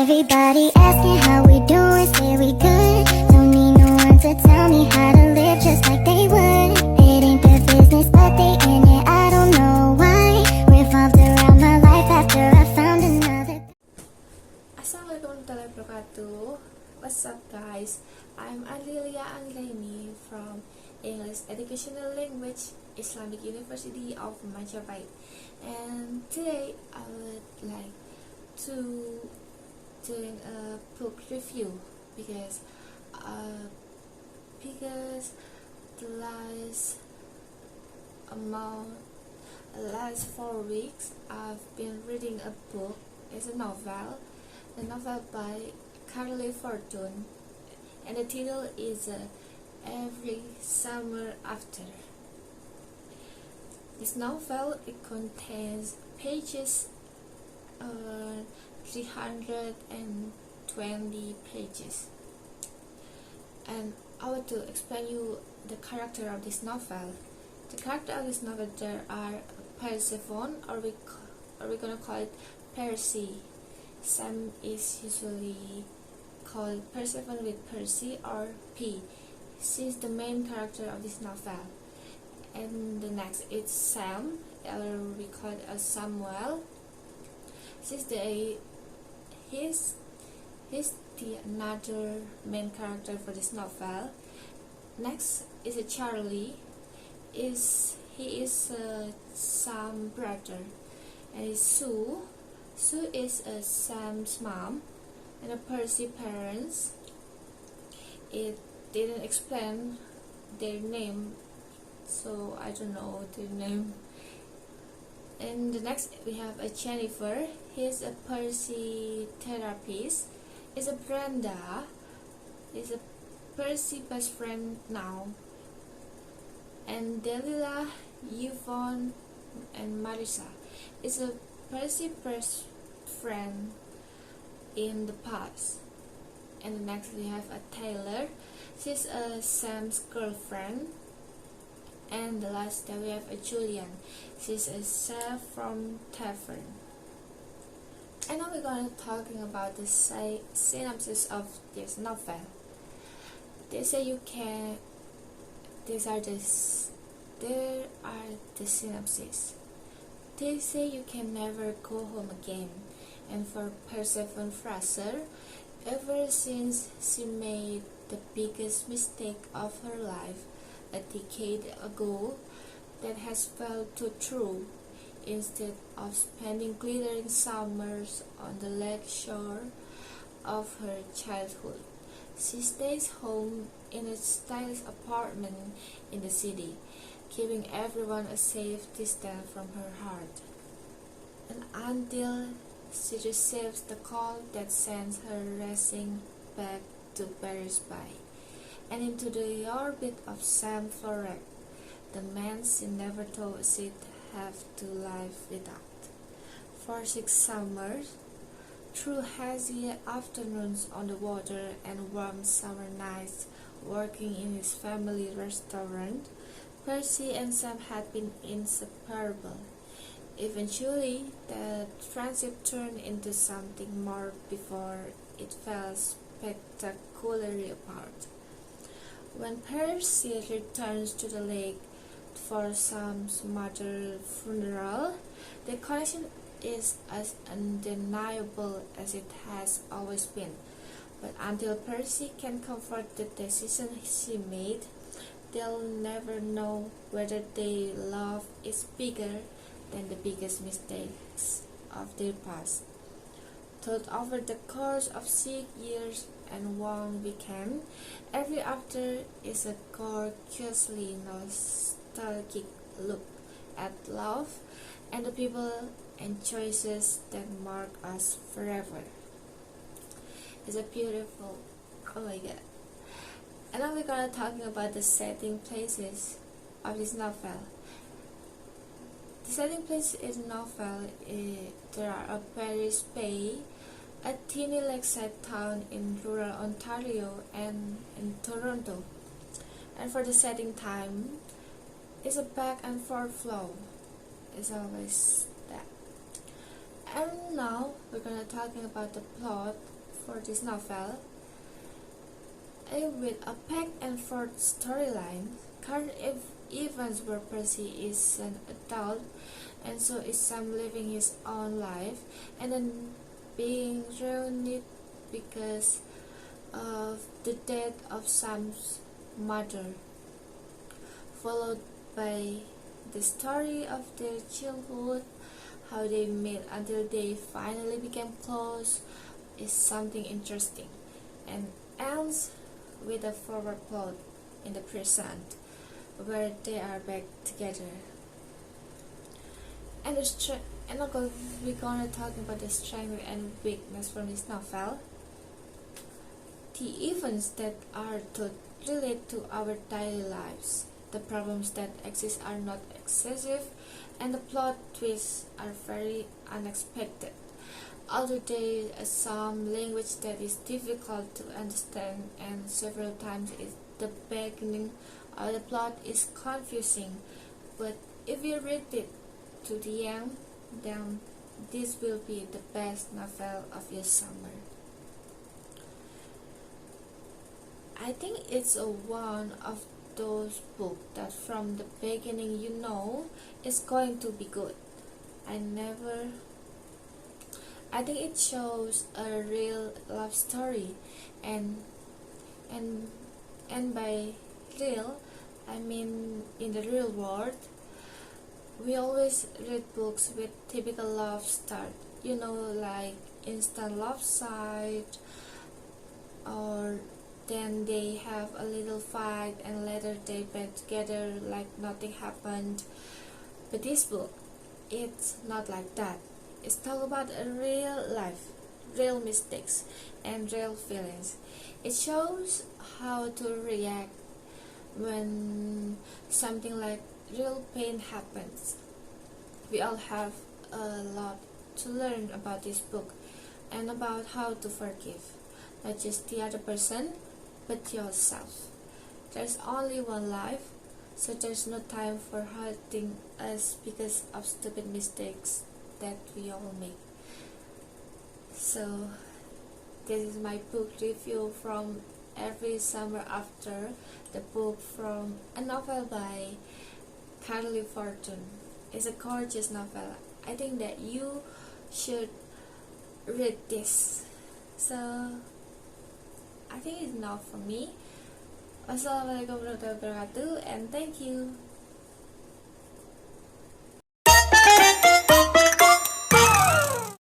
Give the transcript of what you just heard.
Everybody asking how we doing, say we good. Don't need no one to tell me how to live just like they would. It ain't their business, but they in it, I don't know why. Revolved around my life after I found another. Assalamualaikum warahmatullahi wabarakatuh. What's up guys? I'm ANGGRAINI from English Educational Language Islamic University of Majapahit, and today I would like to doing a book review because the last 4 weeks I've been reading a book. It's a novel by Carly Fortune, and the title is Every Summer After. This novel, it contains pages 320 pages, and I want to explain you the character of this novel. The character of this novel, there are Persephone, or we're gonna call it Percy. Sam is usually called Persephone with Percy or P. She's the main character of this novel. And the next is Sam, or we call it Samuel. He's the another main character for this novel. Next is a Charlie. He is Sam's brother, and Sue is Sam's mom, and the Percy parents. It didn't explain their name, so I don't know their name. And the next we have a Jennifer. He's a Percy therapist. Is a Brenda. Is a Percy best friend now. And Delilah, Yvonne, and Marissa is a Percy best friend in the past. And the next we have a Taylor. She's a Sam's girlfriend. And the last that we have a Julian. She's a chef from tavern. And now we're going to talking about the synopsis of this novel. There are the synopsis. They say you can never go home again. And for Persephone Fraser, ever since she made the biggest mistake of her life a decade ago, that has felt too true. Instead of spending glittering summers on the lake shore of her childhood, she stays home in a stylish apartment in the city, keeping everyone a safe distance from her heart. And until she receives the call that sends her racing back to Paris by and into the orbit of Sam Florek, the man she never thought she'd have to live without. For 6 summers, through hazy afternoons on the water and warm summer nights working in his family restaurant, Percy and Sam had been inseparable. Eventually, that friendship turned into something more before it fell spectacularly apart. When Percy returns to the lake for Sam's mother's funeral, the connection is as undeniable as it has always been. But until Percy can comfort the decision she made, they'll never know whether their love is bigger than the biggest mistakes of their past. Told over the course of 6 years and 1 weekend, every after is a gorgeously nostalgic look at love and the people and choices that mark us forever. It's a beautiful, oh my god. And now we're gonna talking about the setting places of this novel. The setting place in the novel, there are a Paris Bay, a teeny lakeside town in rural Ontario, and in Toronto. And for the setting time, it's a back and forth flow. It's always that. And now we're gonna talking about the plot for this novel. With a packed and forth storyline, current events where Percy is an adult and so is Sam living his own life and then being ruined because of the death of Sam's mother, followed by the story of their childhood, how they met until they finally became close, is something interesting, and ends with a forward plot in the present, where they are back together. And we're gonna talk about the strength and weakness from this novel. The events that are to relate to our daily lives, the problems that exist are not excessive, and the plot twists are very unexpected. Although there is some language that is difficult to understand and several times the beginning of the plot is confusing, but if you read it to the end, then this will be the best novel of your summer. I think it's one of those books that from the beginning you know it's going to be good. I think it shows a real love story, and by real I mean in the real world. We always read books with typical love start, like instant love side, or then they have a little fight and later they back together like nothing happened. But this book, it's not like that. It's talk about a real life, real mistakes, and real feelings. It shows how to react when something like real pain happens. We all have a lot to learn about this book and about how to forgive, not just the other person, but yourself. There's only one life, so there's no time for hurting us because of stupid mistakes that we all make. So this is my book review from Every Summer After, the book from a novel by Carly Fortune. It's a gorgeous novel. I think that you should read this. So I think it's enough for me. Wassalamualaikum warahmatullahi wabarakatuh, and thank you.